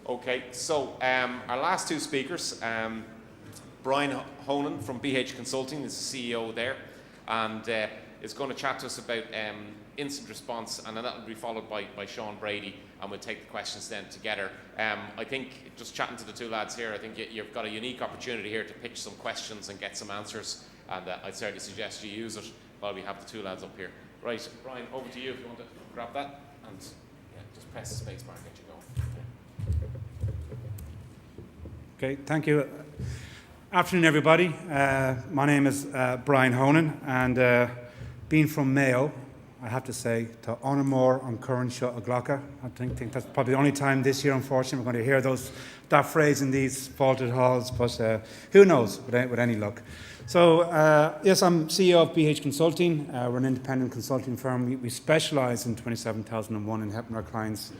Okay, so our last two speakers, Brian Honan from BH Consulting is the CEO there, and is going to chat to us about incident response, and then that will be followed by Sean Brady, and we'll take the questions then together. I think, just chatting to the two lads here, I think you've got a unique opportunity here to pitch some questions and get some answers, and I'd certainly suggest you use it while we have the two lads up here. Right, Brian, over to you if you want to grab that, and just press the space bar and get you going. Okay, thank you. Afternoon, everybody. My name is Brian Honan, and being from Mayo, I have to say, to Onamore on Curran Shut Aglacha. I think that's probably the only time this year, unfortunately, we're going to hear that phrase in these vaulted halls, but who knows, with any luck. So, yes, I'm CEO of BH Consulting. We're an independent consulting firm. We specialise in 27001 in helping our clients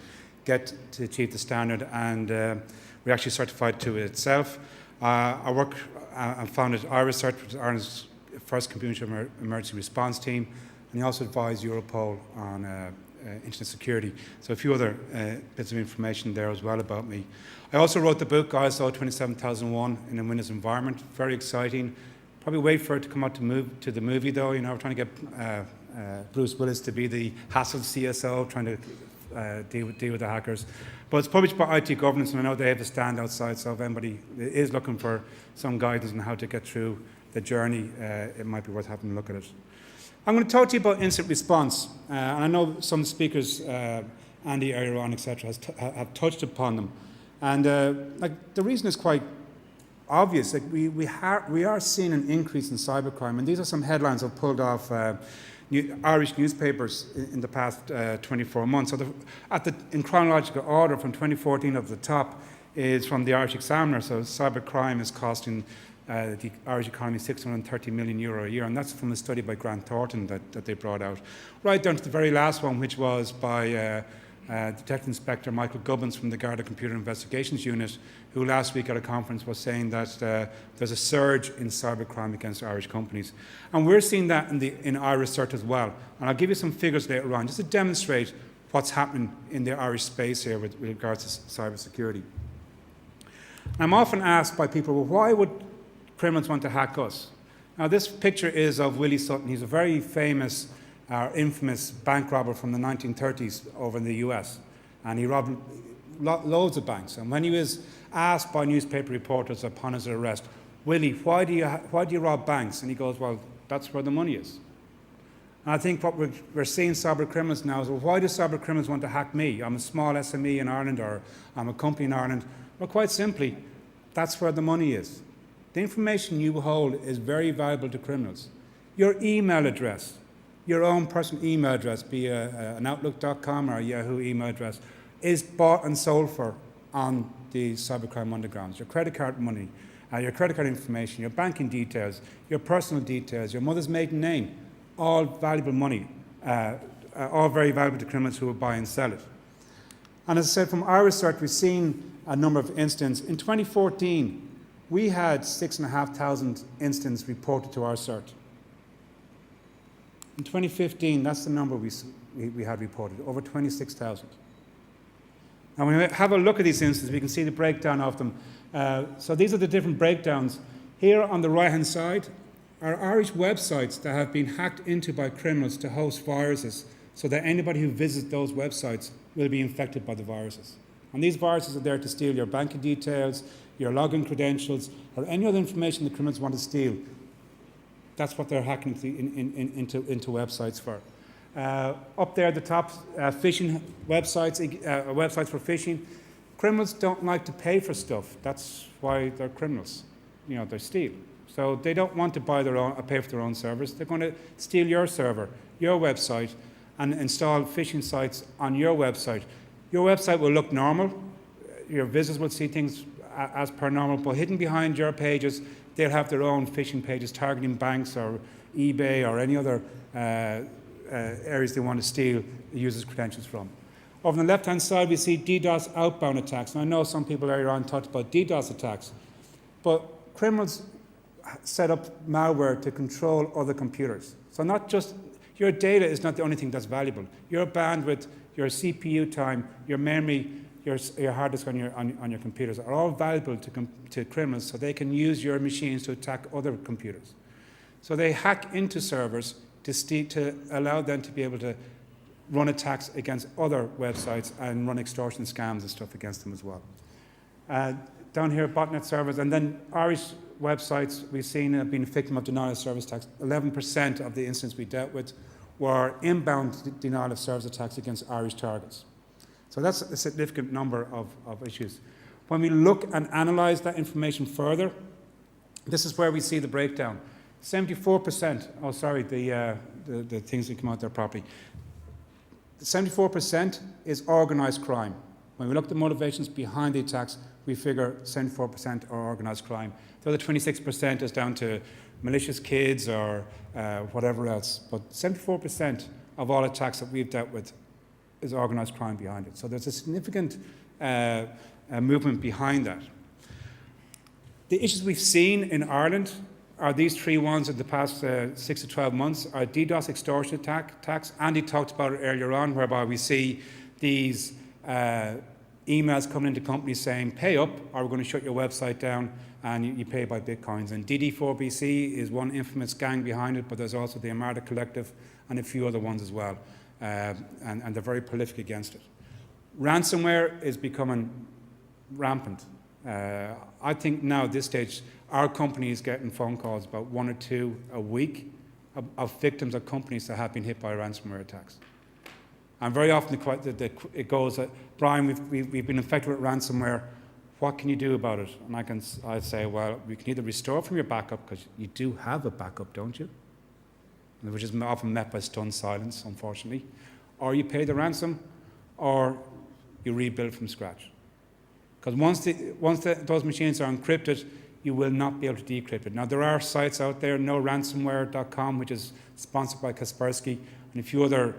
get to achieve the standard, and we're actually certified to it itself. I work and founded iResearch, which is Ireland's first computer emergency response team, and I also advise Europol on internet security. So a few other bits of information there as well about me. I also wrote the book ISO 27001 in a Windows environment. Very exciting. Probably wait for it to come out to the movie though. You know, we're trying to get Bruce Willis to be the hassled CSO, trying to deal with the hackers. But it's published by IT Governance, and I know they have a stand outside, so if anybody is looking for some guidance on how to get through the journey, it might be worth having a look at it. I'm going to talk to you about incident response, and I know some speakers, Andy earlier on, etc., have touched upon them. And the reason is quite obvious. Like we are seeing an increase in cybercrime, and these are some headlines I've pulled off Irish newspapers in the past 24 months. So in chronological order, from 2014 up the top is from the Irish Examiner. So cybercrime is costing the Irish economy €630 million a year, and that's from a study by Grant Thornton that they brought out. Right down to the very last one, which was by Detective Inspector Michael Gubbins from the Garda Computer Investigations Unit, who last week at a conference was saying that there's a surge in cybercrime against Irish companies. And we're seeing that in iResearch as well. And I'll give you some figures later on just to demonstrate what's happening in the Irish space here with regards to cybersecurity. I'm often asked by people, well, why would criminals want to hack us? Now, this picture is of Willie Sutton. He's a very famous, infamous bank robber from the 1930s over in the US. And he robbed loads of banks. And when he was asked by newspaper reporters upon his arrest, Willie, why do you rob banks? And he goes, well, that's where the money is. And I think what we're seeing cyber criminals now is, well, why do cyber criminals want to hack me? I'm a small SME in Ireland, or I'm a company in Ireland. Well, quite simply, that's where the money is. The information you hold is very valuable to criminals. Your email address, your own personal email address, be an Outlook.com or a Yahoo email address, is bought and sold for on the cybercrime undergrounds. Your credit card money, your credit card information, your banking details, your personal details, your mother's maiden name, all valuable money, all very valuable to criminals who will buy and sell it. And as I said, from our research, we've seen a number of incidents. In 2014, we had 6,500 incidents reported to our cert. In 2015, that's the number we had reported, over 26,000. And when we have a look at these incidents, we can see the breakdown of them. So these are the different breakdowns. Here on the right-hand side are Irish websites that have been hacked into by criminals to host viruses, so that anybody who visits those websites will be infected by the viruses. And these viruses are there to steal your banking details, your login credentials, or any other information the criminals want to steal. That's what they're hacking into websites for. Up there at the top, phishing websites, websites for phishing. Criminals don't like to pay for stuff. That's why they're criminals. You know, they steal. So they don't want to pay for their own servers. They're going to steal your server, your website, and install phishing sites on your website. Your website will look normal. Your visitors will see things as per normal, but hidden behind your pages, they'll have their own phishing pages targeting banks or eBay or any other areas they want to steal the user's credentials from. Over on the left-hand side, we see DDoS outbound attacks. And I know some people earlier on talked about DDoS attacks, but criminals set up malware to control other computers. So not just, your data is not the only thing that's valuable. Your bandwidth, your CPU time, your memory, your hard disk on your computers are all valuable to criminals, so they can use your machines to attack other computers. So they hack into servers to allow them to be able to run attacks against other websites and run extortion scams and stuff against them as well. Down here, botnet servers, and then Irish websites we've seen have been a victim of denial of service attacks. 11% of the incidents we dealt with were inbound denial of service attacks against Irish targets. So that's a significant number of issues. When we look and analyse that information further, this is where we see the breakdown. 74%, the things that come out there properly. 74% is organised crime. When we look at the motivations behind the attacks, we figure 74% are organised crime. The other 26% is down to malicious kids or whatever else. But 74% of all attacks that we've dealt with is organised crime behind it. So there's a significant movement behind that. The issues we've seen in Ireland are these three ones in the past 6 to 12 months, are DDoS extortion attacks. Andy talked about it earlier on, whereby we see these emails coming into companies saying, pay up or we're going to shut your website down, and you pay by bitcoins. And DD4BC is one infamous gang behind it, but there's also the Armada Collective and a few other ones as well. And they're very prolific against it. Ransomware is becoming rampant. I think now at this stage, our company is getting phone calls, about 1 or 2 a week, of victims of companies that have been hit by ransomware attacks. And very often it goes, Brian, we've been infected with ransomware. What can you do about it? And I say, well, we can either restore from your backup, because you do have a backup, don't you? Which is often met by stunned silence, unfortunately. Or you pay the ransom, or you rebuild from scratch. Because once those machines are encrypted, you will not be able to decrypt it. Now, there are sites out there, noransomware.com, which is sponsored by Kaspersky, and a few other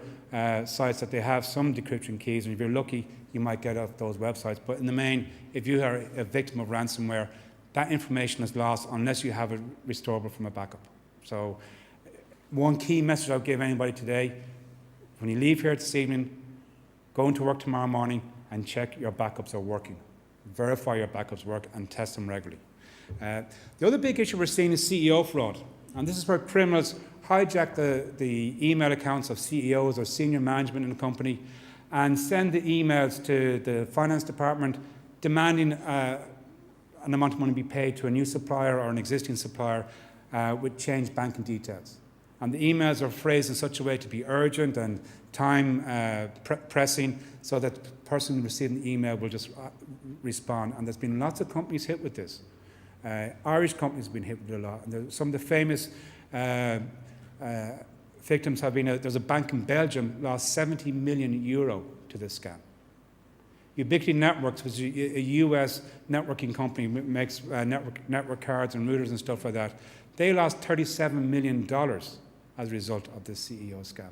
sites that they have some decryption keys, and if you're lucky, you might get off those websites. But in the main, if you are a victim of ransomware, that information is lost unless you have it restorable from a backup. So one key message I'll give anybody today, when you leave here this evening, go into work tomorrow morning and check your backups are working. Verify your backups work and test them regularly. The other big issue we're seeing is CEO fraud. And this is where criminals hijack the email accounts of CEOs or senior management in a company and send the emails to the finance department demanding an amount of money be paid to a new supplier or an existing supplier with changed banking details. And the emails are phrased in such a way to be urgent and time pressing, so that the person receiving the email will just respond. And there's been lots of companies hit with this. Irish companies have been hit with it a lot. And some of the famous victims have been, there's a bank in Belgium lost €70 million to this scam. Ubiquity Networks, which is a US networking company, makes network cards and routers and stuff like that. They lost $37 million as a result of this CEO scam.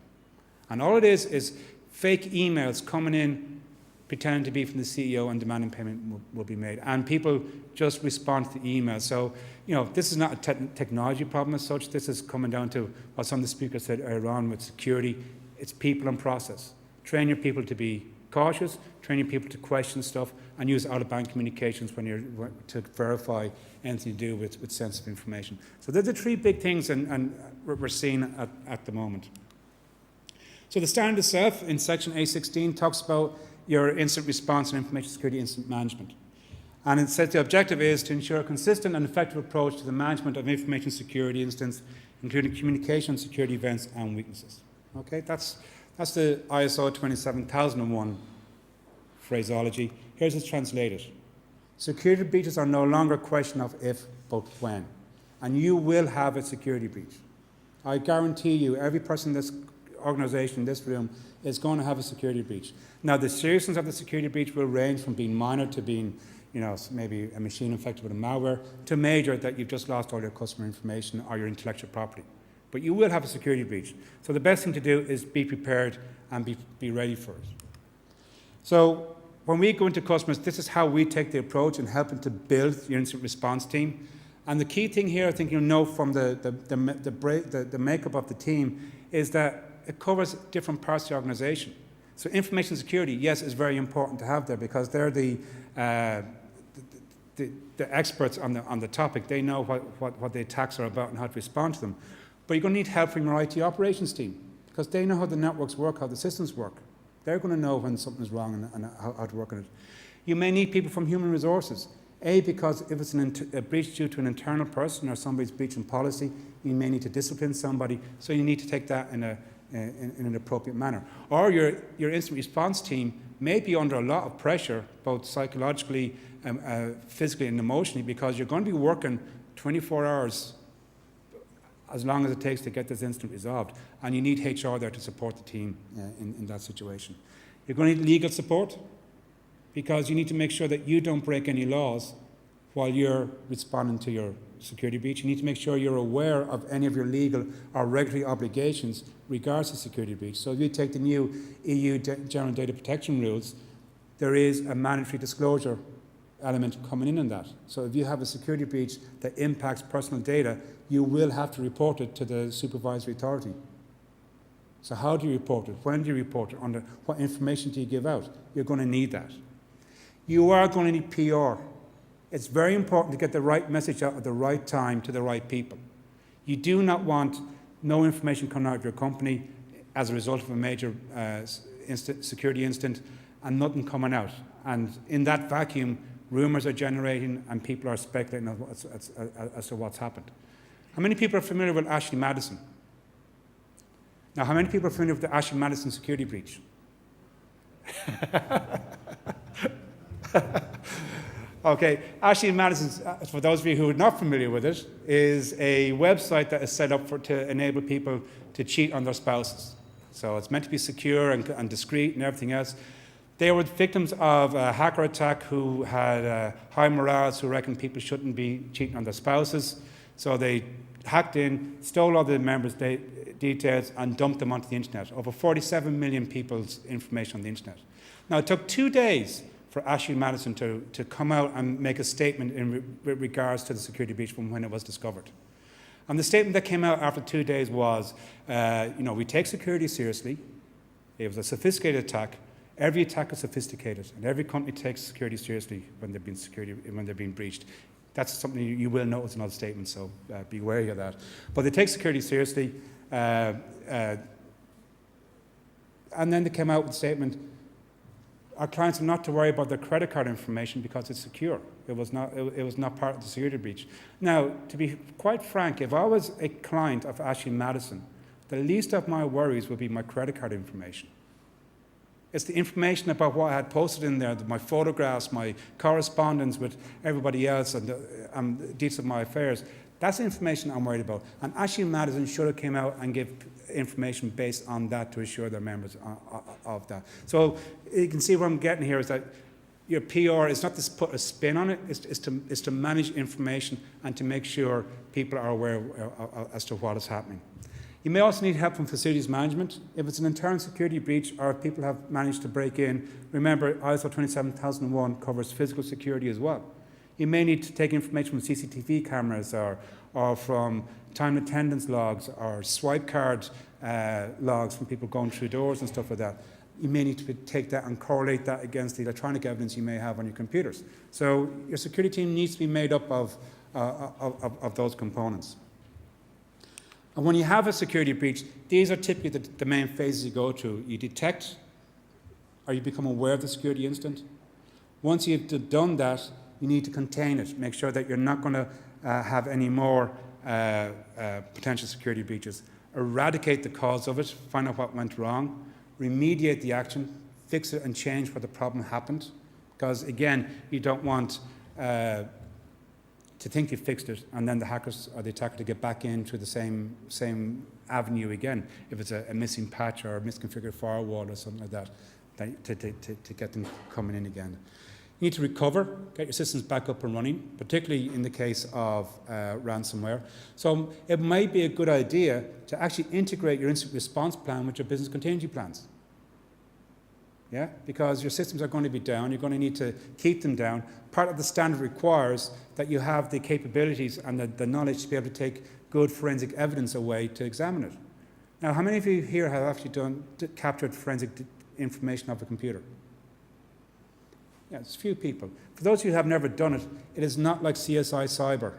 And all it is fake emails coming in, pretending to be from the CEO and demanding payment will be made. And people just respond to the email. So, this is not a technology problem as such. This is coming down to what some of the speakers said earlier on with security. It's people and process. Train your people to be cautious, train your people to question stuff, and use out-of-band communications to verify anything to do with sensitive information. So they're the three big things and we're seeing at the moment. So the standard itself in section A16 talks about your incident response and information security incident management. And it says the objective is to ensure a consistent and effective approach to the management of information security incidents, including communication security events and weaknesses. Okay, that's the ISO 27001 phraseology. Here's it translated. Security breaches are no longer a question of if, but when. And you will have a security breach. I guarantee you, every person in this organization, in this room, is going to have a security breach. Now, the seriousness of the security breach will range from being minor to being, maybe a machine infected with a malware, to major, that you've just lost all your customer information or your intellectual property. But you will have a security breach. So the best thing to do is be prepared and be ready for it. So when we go into customers, this is how we take the approach in helping to build your incident response team. And the key thing here, I think you'll know from the makeup of the team, is that it covers different parts of the organization. So information security, yes, is very important to have there because they're the experts on the topic. They know what the attacks are about and how to respond to them. But you're going to need help from your IT operations team because they know how the networks work, how the systems work. They're going to know when something is wrong and how to work on it. You may need people from human resources. Because if it's a breach due to an internal person or somebody's breaching policy, you may need to discipline somebody, so you need to take that in an appropriate manner. Or your incident response team may be under a lot of pressure, both psychologically, physically and emotionally, because you're going to be working 24 hours as long as it takes to get this incident resolved, and you need HR there to support the team in that situation. You're going to need legal support, because you need to make sure that you don't break any laws while you're responding to your security breach. You need to make sure you're aware of any of your legal or regulatory obligations regards to security breach. So if you take the new EU General Data Protection Rules, there is a mandatory disclosure element coming in that. So if you have a security breach that impacts personal data, you will have to report it to the supervisory authority. So how do you report it? When do you report it? Under what information do you give out? You're going to need that. You are going to need PR. It's very important to get the right message out at the right time to the right people. You do not want no information coming out of your company as a result of a major security incident and nothing coming out. And in that vacuum, rumours are generating and people are speculating as to what's happened. How many people are familiar with Ashley Madison? Now, how many people are familiar with the Ashley Madison security breach? Okay, Ashley Madison, for those of you who are not familiar with it, is a website that is set up to enable people to cheat on their spouses. So it's meant to be secure and discreet and everything else. They were victims of a hacker attack who had high morals, who reckoned people shouldn't be cheating on their spouses. So they hacked in, stole all the members' details and dumped them onto the internet. Over 47 million people's information on the internet. Now, it took 2 days for Ashley Madison to come out and make a statement in regards to the security breach from when it was discovered. And the statement that came out after 2 days was, we take security seriously. It was a sophisticated attack. Every attack is sophisticated, and every company takes security seriously when they're being breached. That's something you will notice in all the statements, so be wary of that. But they take security seriously, and then they came out with a statement. Our clients are not to worry about their credit card information because it's secure. It was not part of the security breach. Now, to be quite frank, if I was a client of Ashley Madison, the least of my worries would be my credit card information. It's the information about what I had posted in there, my photographs, my correspondence with everybody else, and the details of my affairs. That's the information I'm worried about. And Ashley Madison should have came out and gave information based on that to assure their members of that. So you can see where I'm getting here is that your PR is not to put a spin on it, it's to manage information and to make sure people are aware as to what is happening. You may also need help from facilities management. If it's an internal security breach or if people have managed to break in, remember ISO 27001 covers physical security as well. You may need to take information from CCTV cameras or from time attendance logs or swipe card logs from people going through doors and stuff like that. You may need to take that and correlate that against the electronic evidence you may have on your computers. So your security team needs to be made up of those components. And when you have a security breach, these are typically the main phases you go through. You detect, or you become aware of the security incident. Once you've done that, you need to contain it. Make sure that you're not going to have any more potential security breaches. Eradicate the cause of it, find out what went wrong, remediate the action, fix it and change where the problem happened. Because again, you don't want to think you fixed it and then the hackers or the attacker to get back in through the same avenue again. If it's a missing patch or a misconfigured firewall or something like that, to get them coming in again. You need to recover, get your systems back up and running, particularly in the case of ransomware. So it might be a good idea to actually integrate your incident response plan with your business continuity plans. Yeah, because your systems are going to be down, you're going to need to keep them down. Part of the standard requires that you have the capabilities and the knowledge to be able to take good forensic evidence away to examine it. Now, how many of you here have actually captured forensic information off a computer? Yeah, it's few people. For those of you who have never done it, it is not like CSI Cyber.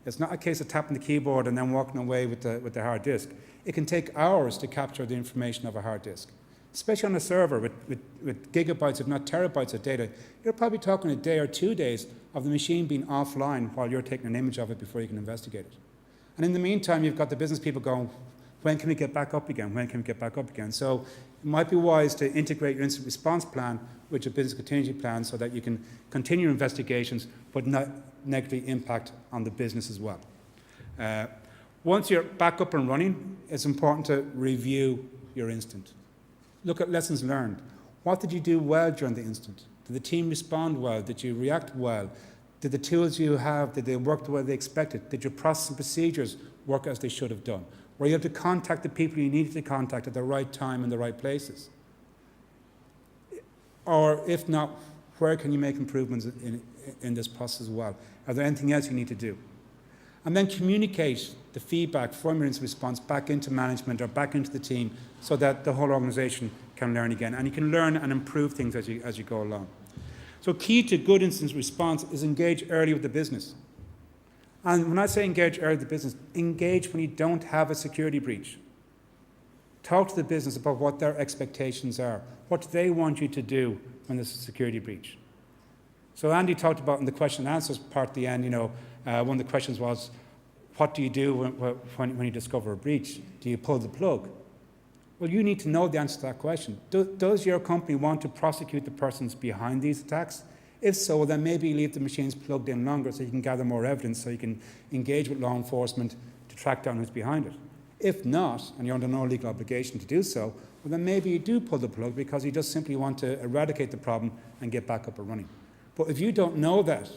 It's not a case of tapping the keyboard and then walking away with the hard disk. It can take hours to capture the information of a hard disk, especially on a server with gigabytes, if not terabytes of data. You're probably talking a day or 2 days of the machine being offline while you're taking an image of it before you can investigate it. And in the meantime, you've got the business people going, when can we get back up again? When can we get back up again? So it might be wise to integrate your incident response plan with your business contingency plan so that you can continue investigations but not negatively impact on the business as well. Once you're back up and running, it's important to review your incident. Look at lessons learned. What did you do well during the incident? Did the team respond well? Did you react well? Did the tools you have, did they work the way they expected? Did your process and procedures work as they should have done? Were you able to contact the people you needed to contact at the right time in the right places? Or if not, where can you make improvements in this process as well? Are there anything else you need to do? And then communicate the feedback from your incident response back into management or back into the team so that the whole organization can learn again. And you can learn and improve things as you go along. So key to good incident response is engage early with the business. And when I say engage early with the business, engage when you don't have a security breach. Talk to the business about what their expectations are, what they want you to do when there's a security breach. So Andy talked about in the question and answers part at the end, one of the questions was, what do you do when you discover a breach? Do you pull the plug? Well, you need to know the answer to that question. Does your company want to prosecute the persons behind these attacks? If so, then maybe leave the machines plugged in longer so you can gather more evidence, so you can engage with law enforcement to track down who's behind it. If not, and you're under no legal obligation to do so, well, then maybe you do pull the plug because you just simply want to eradicate the problem and get back up and running. But if you don't know that,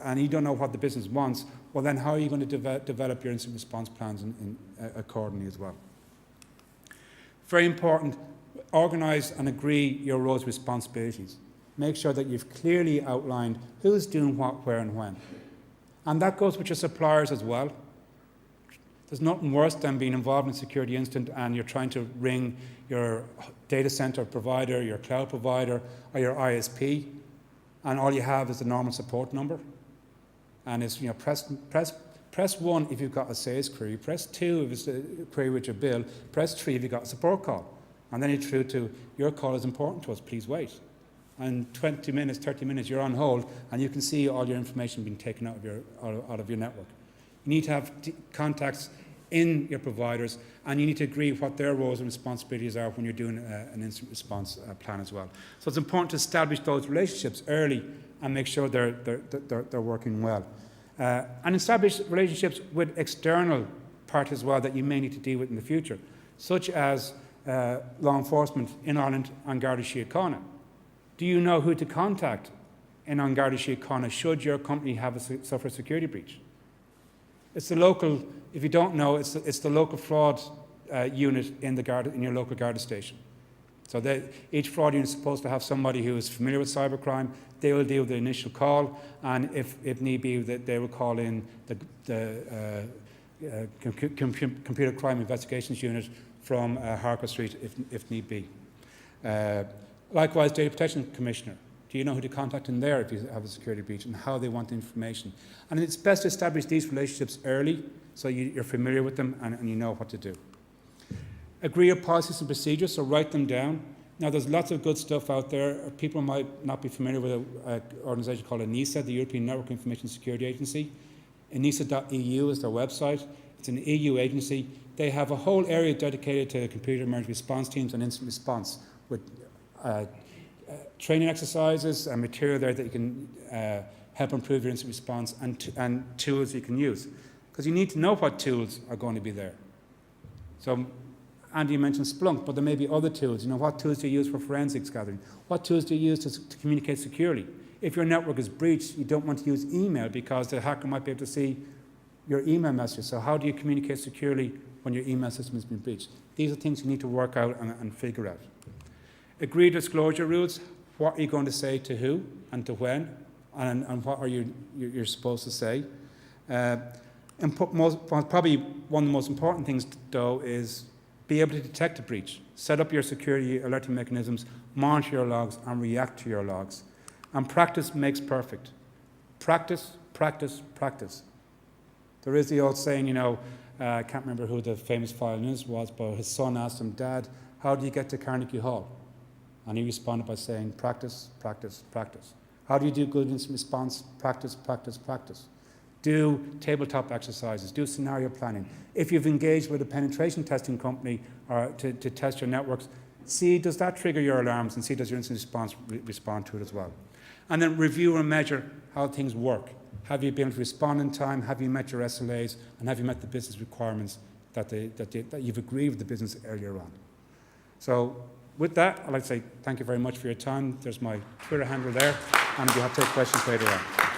and you don't know what the business wants, well, then how are you going to develop your incident response plans accordingly as well? Very important, organise and agree your roles and responsibilities. Make sure that you've clearly outlined who's doing what, where, and when. And that goes with your suppliers as well. There's nothing worse than being involved in a security incident and you're trying to ring your data center provider, your cloud provider, or your ISP, and all you have is the normal support number. And it's, press 1 if you've got a sales query, press 2 if it's a query with your bill, press 3 if you've got a support call. And then you're through to, your call is important to us, please wait. And 20 minutes, 30 minutes, you're on hold, and you can see all your information being taken out of your network. You need to have contacts in your providers, and you need to agree what their roles and responsibilities are when you're doing an incident response plan as well. So it's important to establish those relationships early and make sure they're working well. And establish relationships with external parties as well that you may need to deal with in the future, such as law enforcement in Ireland and Garda Síochána. Do you know who to contact in Garda Síochána should your company suffer a security breach? It's the local, if you don't know, it's the local fraud unit in your local Garda station. So each fraud unit is supposed to have somebody who is familiar with cybercrime. They will deal with the initial call, and if need be, they will call in the Computer Crime Investigations Unit from Harker Street if need be. Likewise, Data Protection Commissioner. Do you know who to contact in there if you have a security breach and how they want the information? And it's best to establish these relationships early so you're familiar with them and you know what to do. Agree your policies and procedures, so write them down. Now, there's lots of good stuff out there. People might not be familiar with an organisation called ENISA, the European Network Information Security Agency. ENISA.eu is their website. It's an EU agency. They have a whole area dedicated to computer emergency response teams and incident response with training exercises and material there that you can help improve your incident response and tools you can use. Because you need to know what tools are going to be there. So Andy mentioned Splunk, but there may be other tools. What tools do you use for forensics gathering? What tools do you use to communicate securely? If your network is breached, you don't want to use email because the hacker might be able to see your email messages. So how do you communicate securely when your email system has been breached? These are things you need to work out and figure out. Agree disclosure rules. What are you going to say to who and to when, and what are you're supposed to say? And probably one of the most important things, though, is be able to detect a breach. set up your security alerting mechanisms, monitor your logs, and react to your logs. And practice makes perfect. Practice, practice, practice. There is the old saying, I can't remember who the famous violinist was, but his son asked him, Dad, how do you get to Carnegie Hall? And he responded by saying, practice, practice, practice. How do you do good incident response? Practice, practice, practice. Do tabletop exercises, do scenario planning. If you've engaged with a penetration testing company or to test your networks, see, does that trigger your alarms, and see, does your incident response respond to it as well. And then review and measure how things work. Have you been able to respond in time? Have you met your SLAs? And have you met the business requirements that you've agreed with the business earlier on? So with that, I'd like to say thank you very much for your time. There's my Twitter handle there, and we'll have to take questions later on.